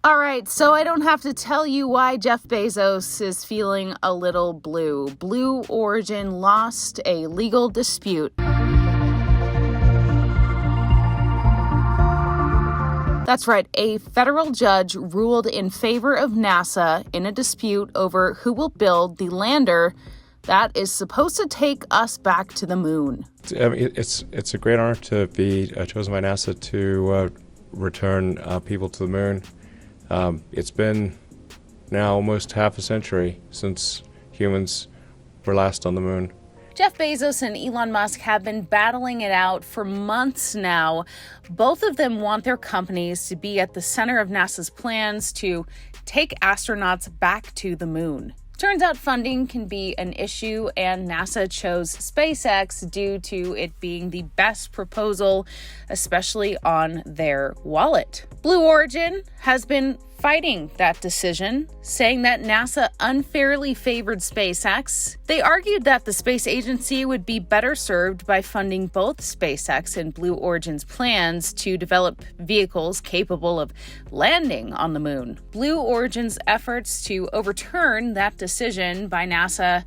All right, so I don't have to tell you why Jeff Bezos is feeling a little blue. Blue Origin lost a legal dispute. That's right, a federal judge ruled in favor of NASA in a dispute over who will build the lander that is supposed to take us back to the moon. It's a great honor to be chosen by NASA to return people to the moon. It's been now almost half a century since humans were last on the moon. Jeff Bezos and Elon Musk have been battling it out for months now. Both of them want their companies to be at the center of NASA's plans to take astronauts back to the moon. Turns out funding can be an issue, and NASA chose SpaceX due to it being the best proposal, especially on their wallet. Blue Origin has been fighting that decision, saying that NASA unfairly favored SpaceX. They argued that the space agency would be better served by funding both SpaceX and Blue Origin's plans to develop vehicles capable of landing on the moon. Blue Origin's efforts to overturn that decision by NASA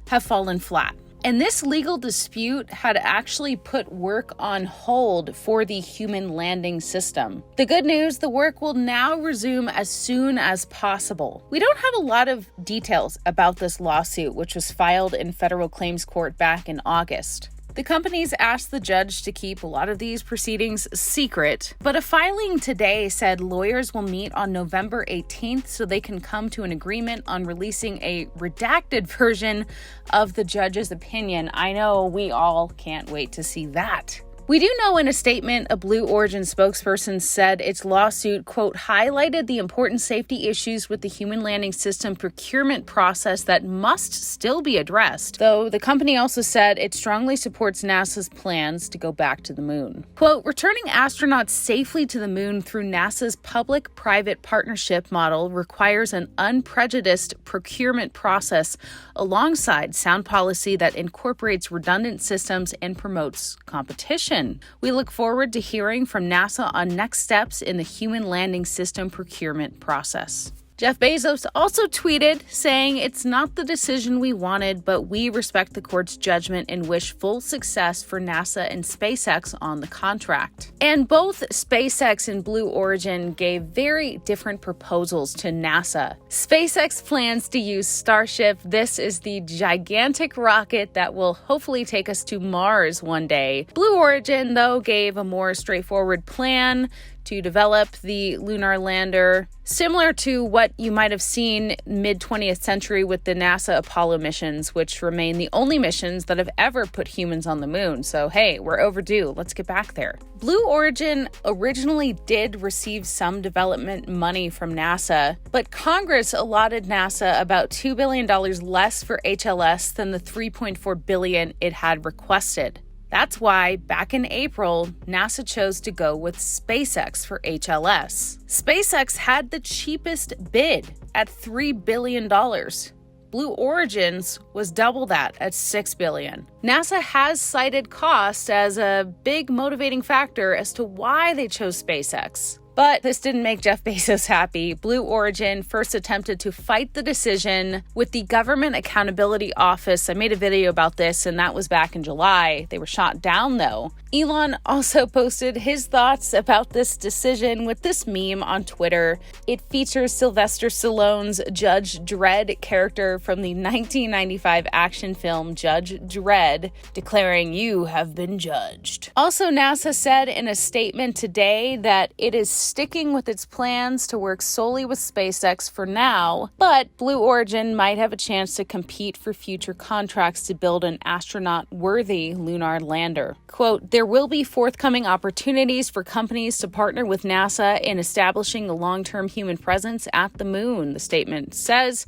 have fallen flat. And this legal dispute had actually put work on hold for the human landing system. The good news, the work will now resume as soon as possible. We don't have a lot of details about this lawsuit, which was filed in federal claims court back in August. The companies asked the judge to keep a lot of these proceedings secret, but a filing today said lawyers will meet on November 18th so they can come to an agreement on releasing a redacted version of the judge's opinion. I know we all can't wait to see that. We do know in a statement, a Blue Origin spokesperson said its lawsuit, quote, highlighted the important safety issues with the human landing system procurement process that must still be addressed, though the company also said it strongly supports NASA's plans to go back to the moon. Quote, returning astronauts safely to the moon through NASA's public-private partnership model requires an unprejudiced procurement process alongside sound policy that incorporates redundant systems and promotes competition. We look forward to hearing from NASA on next steps in the human landing system procurement process. Jeff Bezos also tweeted saying, it's not the decision we wanted, but we respect the court's judgment and wish full success for NASA and SpaceX on the contract. And both SpaceX and Blue Origin gave very different proposals to NASA. SpaceX plans to use Starship. This is the gigantic rocket that will hopefully take us to Mars one day. Blue Origin, though, gave a more straightforward plan to develop the lunar lander, similar to what you might have seen mid-20th century with the NASA Apollo missions, which remain the only missions that have ever put humans on the moon. So, hey, we're overdue. Let's get back there. Blue Origin originally did receive some development money from NASA, but Congress allotted NASA about $2 billion less for HLS than the $3.4 billion it had requested. That's why, back in April, NASA chose to go with SpaceX for HLS. SpaceX had the cheapest bid at $3 billion. Blue Origin's was double that at $6 billion. NASA has cited cost as a big motivating factor as to why they chose SpaceX. But this didn't make Jeff Bezos happy. Blue Origin first attempted to fight the decision with the Government Accountability Office. I made a video about this, and that was back in July. They were shot down, though. Elon also posted his thoughts about this decision with this meme on Twitter. It features Sylvester Stallone's Judge Dredd character from the 1995 action film Judge Dredd, declaring, "You have been judged." Also, NASA said in a statement today that it is sticking with its plans to work solely with SpaceX for now, but Blue Origin might have a chance to compete for future contracts to build an astronaut-worthy lunar lander. Quote, there will be forthcoming opportunities for companies to partner with NASA in establishing a long-term human presence at the moon, the statement says,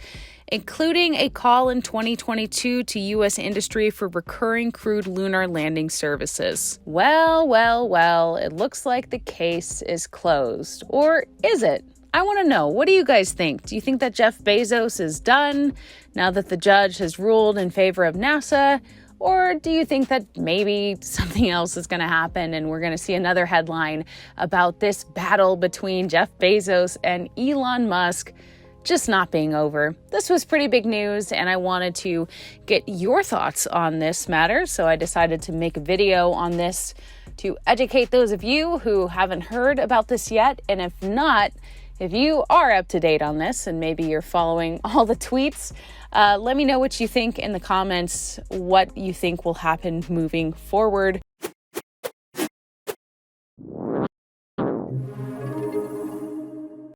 including a call in 2022 to U.S. industry for recurring crewed lunar landing services. Well, it looks like the case is closed. Or is it? I want to know, what do you guys think? Do you think that Jeff Bezos is done now that the judge has ruled in favor of NASA? Or do you think that maybe something else is going to happen and we're going to see another headline about this battle between Jeff Bezos and Elon Musk just not being over? This was pretty big news, and I wanted to get your thoughts on this matter, so I decided to make a video on this to educate those of you who haven't heard about this yet. And if not, if you are up to date on this and maybe you're following all the tweets, let me know what you think in the comments, what you think will happen moving forward.